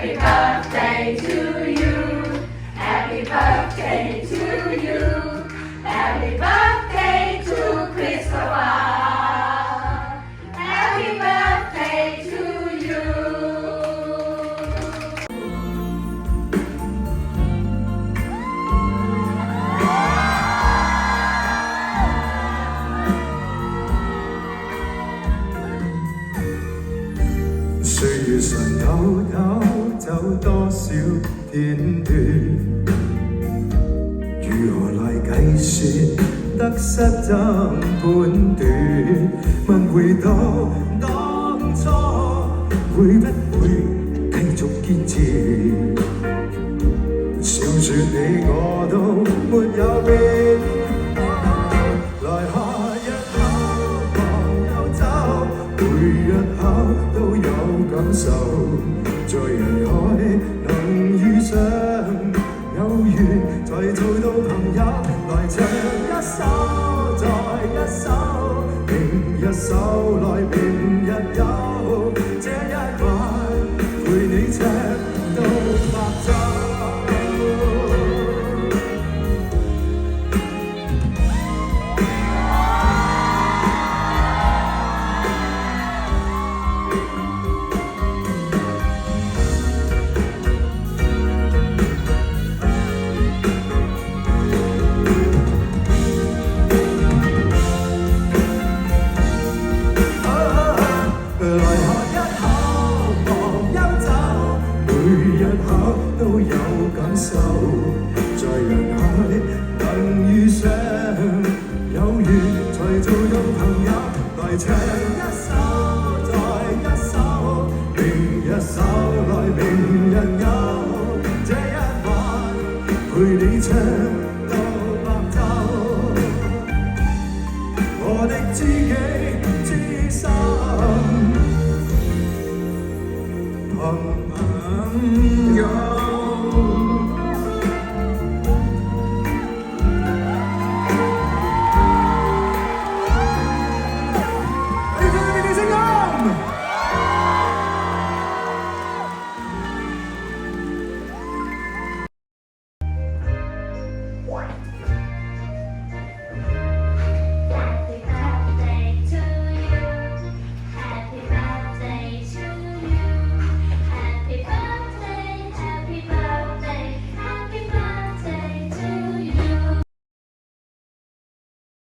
Happy birthday to you. Happy birthday to you. Happy birthday to Christopher. Happy birthday to you.歲月上偷偷走多少片段，如何來計算得失怎判斷？問回到當初，會不會繼續堅持？笑說你我都沒有變。來下一刻望遊走，每一刻都有感受，在人海能遇上，有緣才做到朋友。來唱一首，再一首，明日手來明日有，這一晚陪你唱到白晝。都有感受，在人海能遇上，有緣才做到朋友。來唱一首，再一首，明日手來明日有，這一晚陪你唱到白晝。我的知己知心，朋友。